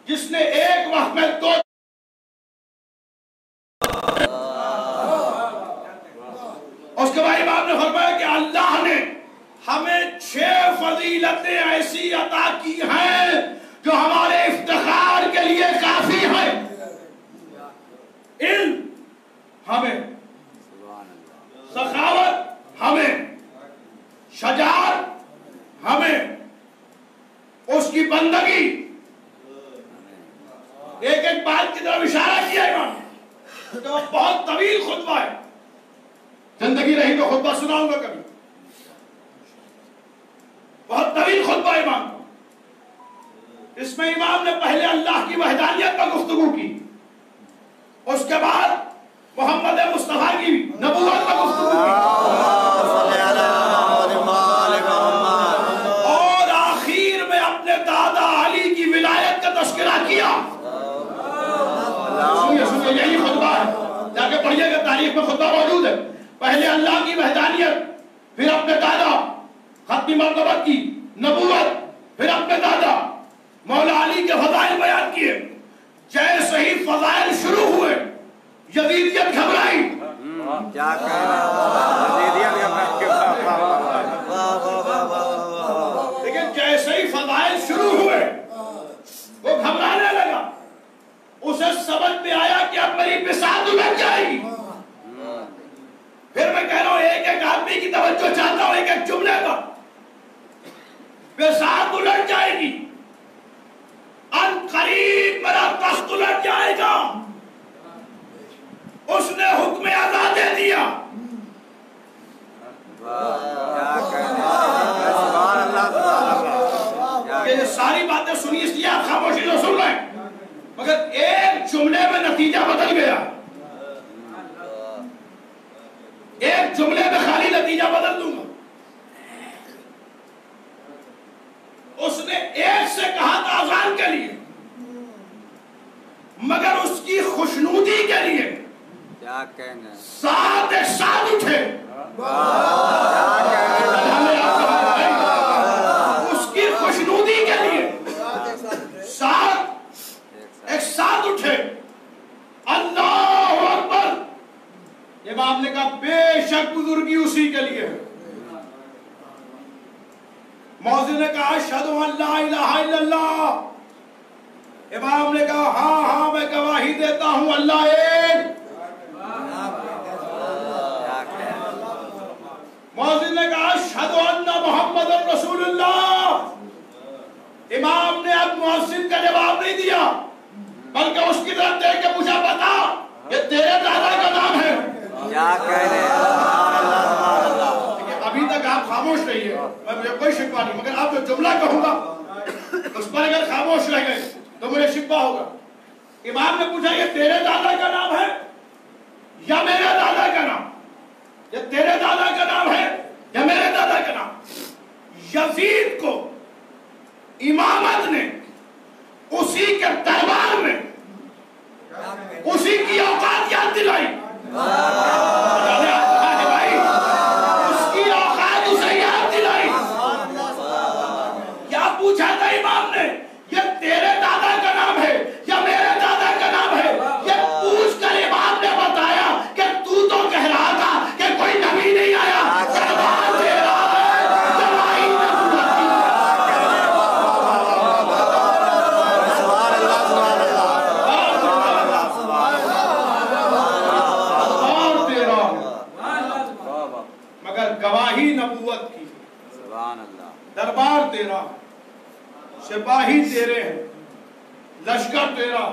جس نے ایک وقت میں دو. اس کے بعد امام نے فرمایا کہ اللہ نے ہمیں 6 فضیلتیں ایسی عطا کی ہیں جو ہمارے افتخار کے لیے کافی ہیں. علم ہمیں، سخاوت ہمیں، شجاعت ہمیں، اس کی بندگی. ایک ایک بات کی طرف اشارہ کیا امام، تو بہت طویل خطبہ ہے، زندگی رہی تو خطبہ سناؤں گا کبھی. بہت طویل خطبہ امام. اس میں امام نے پہلے اللہ کی وحدانیت پر گفتگو کی، اس کے بعد محمد مصطفیٰ کی نبوت پر گفتگو کی، اور آخر میں اپنے دادا علی کی ولایت کا تذکرہ کیا. سنیے یہی خطبہ ہے، جا کے پڑھیے گا، تاریخ میں خطبہ موجود ہے. پہلے اللہ کی وحدانیت، پھر اپنے دادا ختمی مرتبت کی نبوت، پھر اپنے دادا مولا علی کے فضائل بیان کیے. جیسے ہی فضائل شروع ہوئے یزیدیت گھبرائی. لیکن جیسے ہی فضائل شروع ہوئے وہ گھبرانے لگا. اسے سمجھ میں آیا کہ اب میری بساط الٹ جائے گی. پھر میں کہہ رہا ہوں ایک ایک آدمی کی توجہ چاہتا ہوں ایک ایک جملے پر. بساط الٹ جائے گی، ان قریب میرا تخت الٹ جائے گا. اس نے حکم عزا دے دیا. یہ ساری باتیں سنی اس لیے آپ خاموشی سے سن رہے ہیں، مگر ایک جملے میں نتیجہ بدل گیا، ایک جملے میں خالی نتیجہ بدل دوں گا۔ اس نے ایک سے کہا تھا اذان کے لیے، مگر اس کی خوشنودی کے لیے کیا کہنے، سات ایک ساتھ اٹھے، اس کی خوشنودی کے لیے سات ایک ساتھ اٹھے، اللہ اکبر۔ امام نے کہا بے شک بزرگی اسی کے لیے ہے۔ مؤذن نے کہا اشہد ان لا الہ الا اللہ۔ امام نے کہا ہاں ہاں میں گواہی دیتا ہوں اللہ ایک۔ مؤذن نے کہا اشہد ان محمد رسول اللہ۔ امام نے اب مؤذن کا جواب نہیں دیا، بلکہ اس کی طرف دیکھ کے پوچھا بتا کہ تیرے دادا کا نام ہے کیا کہنے، ابھی تک آپ خاموش رہیے، مجھے کوئی شکوہ نہیں، مگر آپ جو جملہ کہوں گا اس پر اگر خاموش رہ گئے تو مجھے شکوہ ہوگا۔ امام نے پوچھا یہ تیرے دادا کا نام ہے یا میرے دادا کا نام؟ یہ تیرے دادا کا نام ہے یا میرے دادا کا نام؟ یزید کو امامت نے اسی کے دربار میں اسی کی اوقات یاد دلائی، اس کی اوقات اسے یاد دلائی۔ کیا پوچھا تھا امام نے یہ تیرے دادا کا نام ہے یا میرے دادا کا نام ہے؟ یہ پوچھ کر امام نے بتایا کہ تو کہہ رہا تھا کہ کوئی نبی نہیں آیا، دربار دے رہا ہے گواہی نبوت کی۔ مگر گواہی نبوت کی، سبحان اللہ، دربار تیرا، سپاہی تیرے ہیں، لشکر تیرا،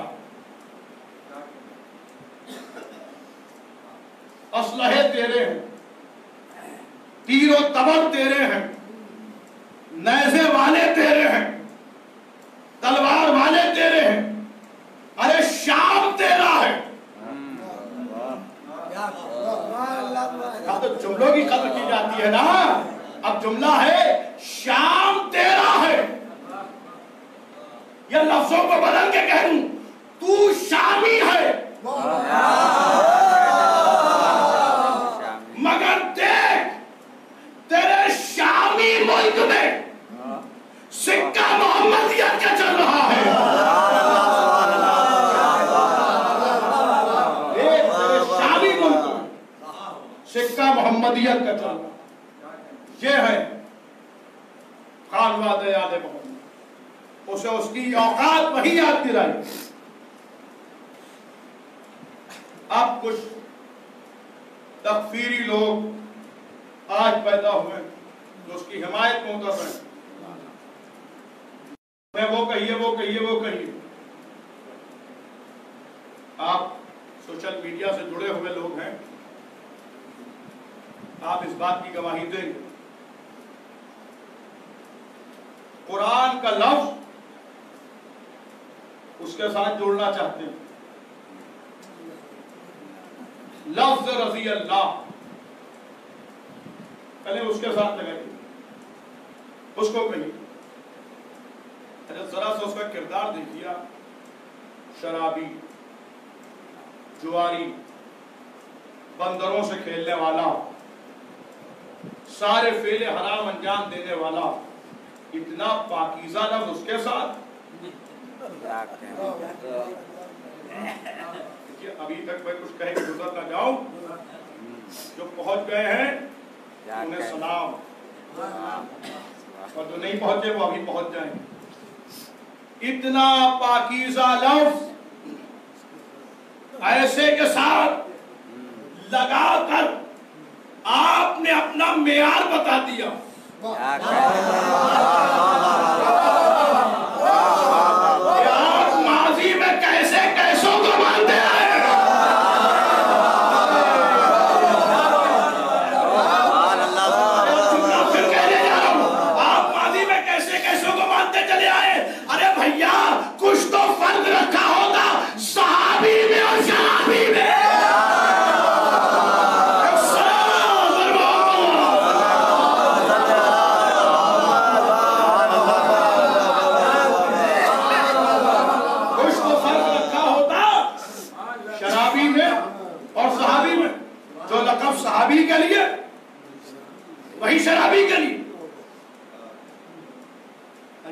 اسلحے تیرے ہیں، تیر و تبر تیرے ہیں، نیزے والے تیرے ہیں، تلوار والے تیرے ہیں، ارے شام تیرا ہے۔ تو جملوں کی قدر کی جاتی ہے نا، اب جملہ ہے شام تیرا ہے، یا لفظوں کو بدل کے کہہ دوں تو شامی ہے، مگر دیکھ تیرے شامی ملک میں سکہ محمدیت کا چل رہا ہے۔ شامی ملک میں سکہ محمدیت کا چل رہا، یہ ہے خانواد آل محمد۔ اسے اس کی اوقات وہی یاد دلائی۔ اب کچھ تکفیری لوگ آج پیدا ہوئے جو اس کی حمایت میں اتر رہے ہیں، وہ کہیے وہ کہیے وہ کہیے۔ آپ سوشل میڈیا سے جڑے ہوئے لوگ ہیں، آپ اس بات کی گواہی دیں گے قرآن کا لفظ اس کے ساتھ جوڑنا چاہتے ہیں، لفظ رضی اللہ پہلے اس کے ساتھ لگائیے، اس کو کہیے۔ ذرا سا اس کا کردار دیکھیے، شرابی، جواری، بندروں سے کھیلنے والا، سارے فعل حرام انجام دینے والا، اتنا پاکیزہ لفظ اس کے ساتھ۔ ابھی تک میں کچھ کہے کہ گزر نہ جاؤں، جو پہنچ گئے ہیں انہیں سلام، اور جو نہیں پہنچے وہ ابھی پہنچ جائیں۔ اتنا پاکیزہ لفظ ایسے کے ساتھ لگا کر آپ نے اپنا معیار بتا دیا۔ آپ ماضی میں کیسے کیسوں کو مانتے آئے، پھر کہنے جا رہا ہوں، آپ ماضی میں کیسے کیسوں کو مانتے چلے آئے۔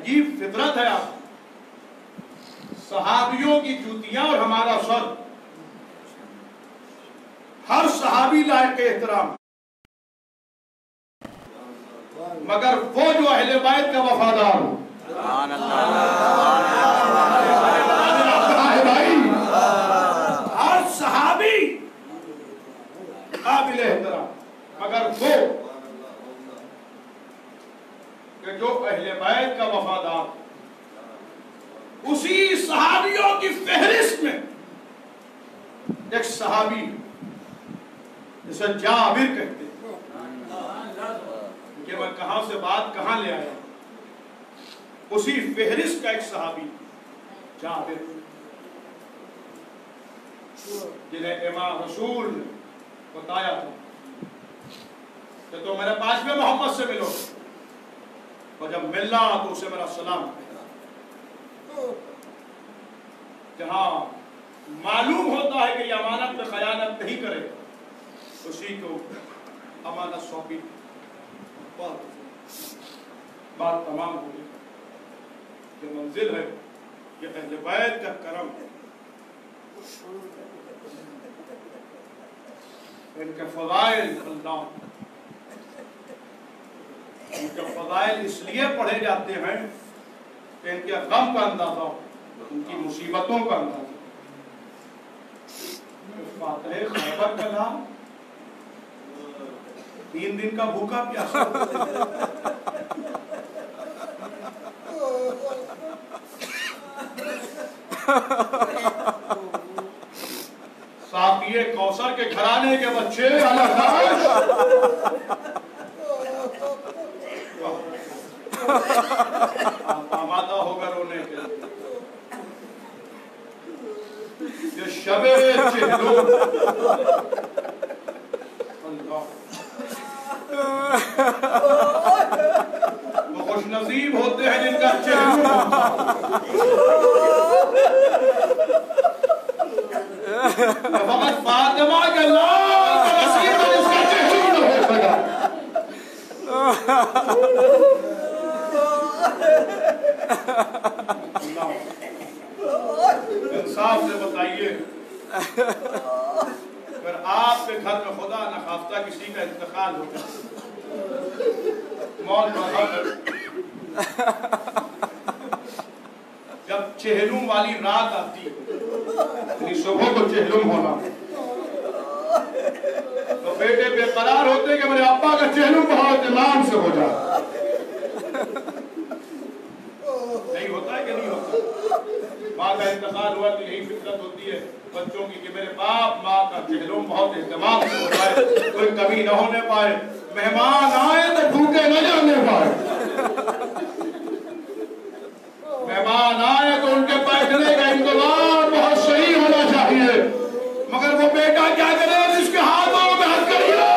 عجیب فطرت ہے آپ، صحابیوں کی جوتیاں اور ہمارا سر، ہر صحابی لائق احترام، مگر وہ جو اہل بیت کا وفادار ہو، سبحان اللہ، بھائی ہر صحابی قابل احترام، مگر وہ کہ جو اہل بیت کا وفادار، اسی صحابیوں کی فہرست میں ایک صحابی جسے جابر کہتے ہیں، کہ میں کہاں سے بات کہاں لے آیا، اسی فہرست کا ایک صحابی جابر، جنہیں امام رسول نے بتایا تھا کہ تو میرے پاس میں محمد سے ملو، اور جب ملنا تو اسے میرا سلام کہنا، جہاں معلوم ہوتا ہے کہ یہ امانت میں خیانت نہیں کرے، اسی کو امانت سونپی، بات تمام ہو گئی۔ یہ منزل ہے، یہ اہل بیت کا کرم ہے، ان کے فضائل اللہ، ان کے فضائل اس لیے پڑھے جاتے ہیں کہ ان کے غم کا اندازہ ہو، ان کی مصیبتوں کا اندازہ ہو۔ فاتح خیبر کا نام 3 دن کا بھوکا پیاسا، ساقی کوثر کے گھرانے کے بچے آمادہ ہوگا رونے کے لیے۔ یہ شب چہلو، وہ خوش نصیب ہوتے ہیں جن کا چہلو فقط فاطمہ کے لال کا نصیب ہے جس کا چہلو نہ ہو سکا۔ انصاف سے بتائیے، اگر آپ کے گھر میں خدا نخواستہ کسی کا انتقال ہو جائے، موت مرحم، جب چہلم والی رات آتی، یعنی صبح کو چہلم ہونا، تو بیٹے بے قرار ہوتے کہ میرے ابا کا چہلم بہت ایمان سے ہو جائے۔ نہیں ہوتا ہے کہ نہیں ہوتا؟ ماں کا انتقال ہوا تو یہی فطرت ہوتی ہے بچوں کی کہ میرے باپ ماں کا چہلم بہت اہتمام سے ہو جائے، کوئی کمی نہ ہونے پائے، مہمان آئے تو بھوکے نہ جانے پائے، مہمان آئے تو ان کے بیٹھنے کا انتظام بہت صحیح ہونا چاہیے، مگر وہ بیٹا کیا کرے جس کے ہاتھوں میں ہتھکڑیاں،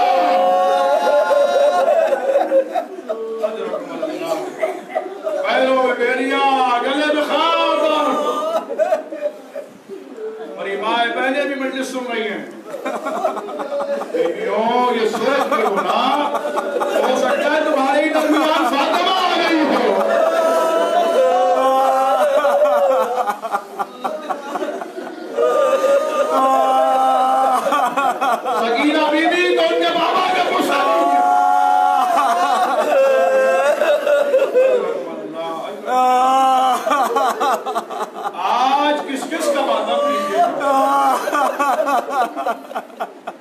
پیروں میں بیڑیاں، گلے میں خاتم، اور یہ مائیں بہنیں بھی مجلس سن رہی ہیں، بیٹیوں یہ سوچ کے ہونا ہو سکتا ہے تمہاری درمیان فاطمہ آ گئی ہو، سکینہ بی بی تو ان کے بابا کے پوچھا آج کس کس کا ماتم لیجیے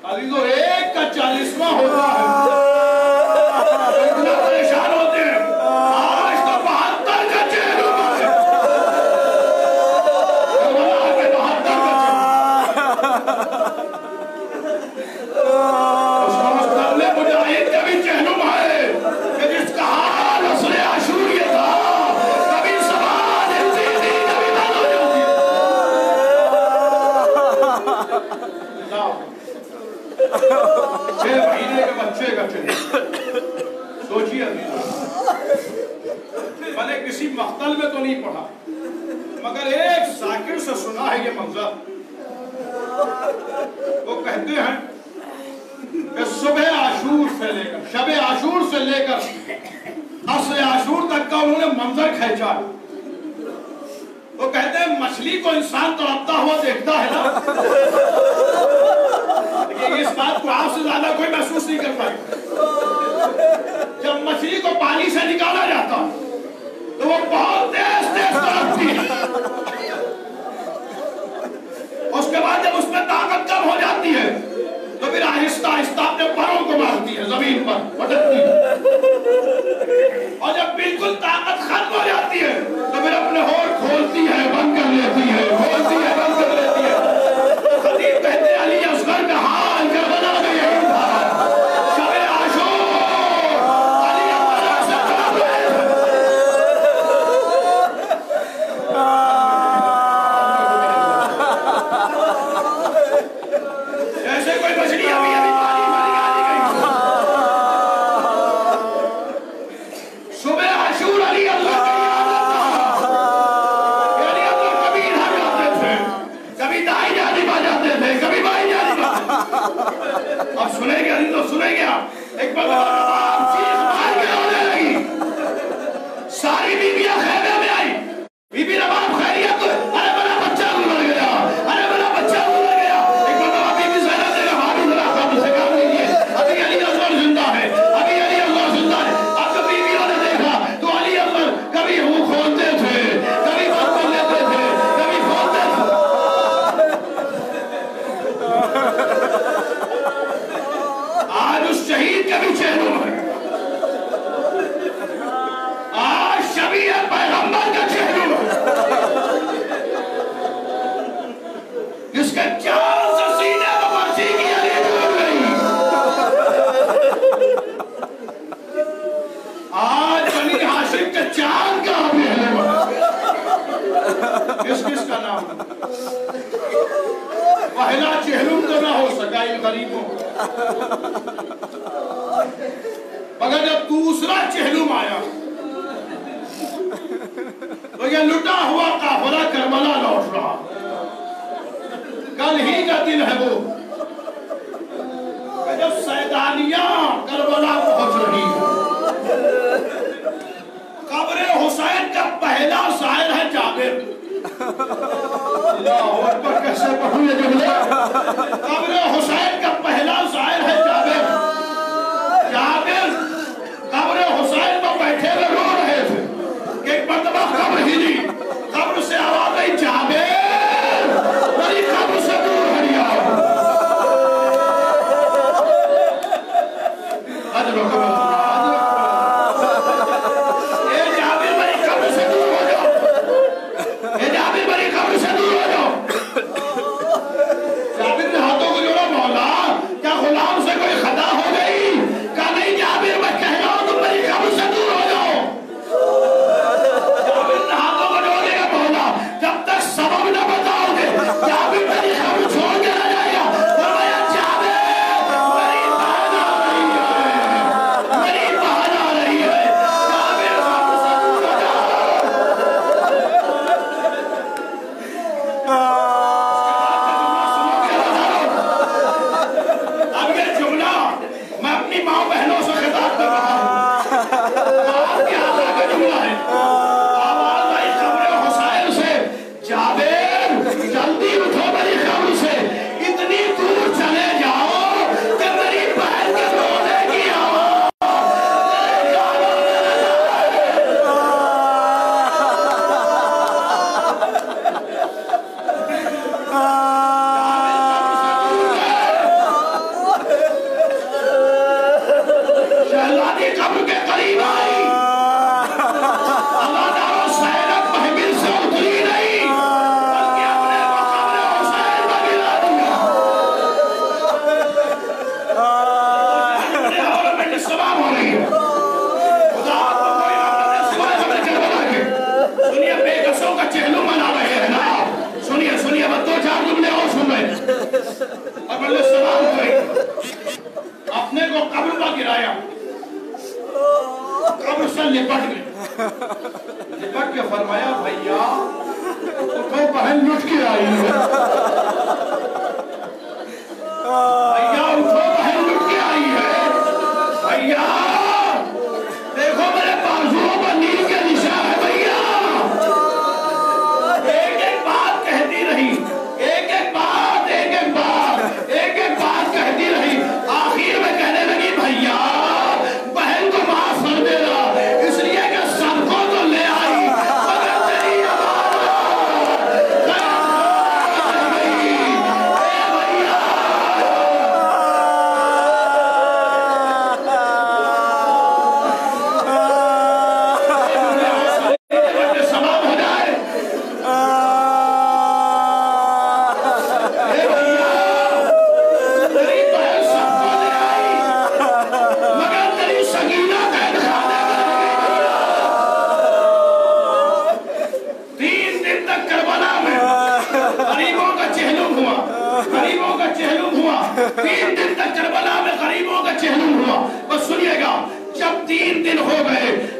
عزیزو، ایک کا 40واں ہوتا ہے، اتنا پریشان ہوتے ہیں، آج تو 72 کا چہلم ہے، کربلا کے 72 کا اس کو مستقل مجاہد کا بھی چہلم ہے کہ جس کا حال اصل عاشور یہ تھا، کبھی سوال انتیدی کبھی بات ہو جاتی ہے۔ 6 مہینے کے بچے کا چہلم، سوچیے عزیزو، میں نے کسی مقتل میں تو نہیں پڑھا، مگر ایک ذاکر سے سنا ہے یہ منظر، وہ کہتے ہیں کہ صبح عاشور سے لے کر شب عاشور سے لے کر عصر عاشور تک کا انہوں نے منظر کھینچا ہے. وہ کہتے ہیں مچھلی کو انسان تڑپتا ہوا دیکھتا ہے نا، لیکن اس بات کو آپ سے زیادہ کوئی محسوس نہیں کر پائے. جب مچھلی کو پانی سے نکالا جاتا تو وہ بہت تیز تیز تڑپتی ہے. اس کے بعد جب اس میں طاقت کم ہو جاتی ہے تو پھر آہستہ آہستہ اپنے پروں کو مارتی ہے، زمین پر پٹکتی ہے. اور جب بالکل طاقت ختم ہو جاتی ہے تو پھر اپنے ہونٹ کھولتی ہے، بند کر لیتی ہے، کھولتی ہے، بند کر لیتی ہے. خطیب کہتے ہیں علی اصغر کا حال کربلا میں یہی تھا. شب عاشور علی اصغر سے طلب رہے تھے. جیسے کوئی مچھلی ابھی ابھی پانی میں نکالی گئی. صبح عاشور علی اصغر کا یہ حالت تھا. علی اصغر کبھی ادھر جاتے تھے، کبھی دائیں جانب آ جاتے تھے، کبھی بائیں جانب آ جاتے تھے. اب سنیں گے نہیں تو سنیں گے آپ. ایک مرتبہ تمام چیز مار کے رونے لگی. ساری بیویاں خیمے میں آئی. بی بی رباب خیریت؟ ارے میرا بچہ گزر گیا، ارے میرا بچہ گزر گیا. ایک مرتبہ بی بی زینب نے کہا بھابی ذرا خاموش سے کام لیجیے، ابھی علی اصغر زندہ ہے، ابھی علی اصغر زندہ ہے. اب جب بیویوں نے دیکھا تو علی اصغر کبھی منہ کھولتے تھے، کبھی بند کر لیتے تھے، کبھی کھولتے تھے. آج اس شہید کے بھی چہروں ہے، آج شبیہ پیغمبر کا چہروں ہے، جس کے چاند سے سینے میں مرضی کی علی ڈھونڈ گئی. آج بنی ہاشم کے چاند کا بھی ہے. کس کس کا نام؟ پہلا چہلم تو نہ ہو سکا ان غریبوں، مگر جب دوسرا چہلم آیا تو یہ لٹا ہوا قافلہ کربلا لوٹ رہا. کل ہی کا دن ہے وہ کہ جب سیدانیاں کربلا پہنچ رہی ہیں. قبر حسین کا پہلا زائر ہے جابر. اللہ اکبر، کیسے پڑھوں یہ جملے. قبر حسین کا پہلا زائر ہے جابر. جابر قبر حسین پر بیٹھے ہوئے رو رہے تھے کہ ایک مرتبہ قبر ہلی. قبر سے آواز آئی جابر میری قبر سے دور ہٹ جاؤ. اجر و قبر لپٹ کے فرمایا بھیا تو بہن لٹ کے آئی ہے. بھیا اٹھو بہن لٹ کے آئی ہے. بھیا دیکھو میرے بازوؤں پر نیل کے نشان دن ہو گئے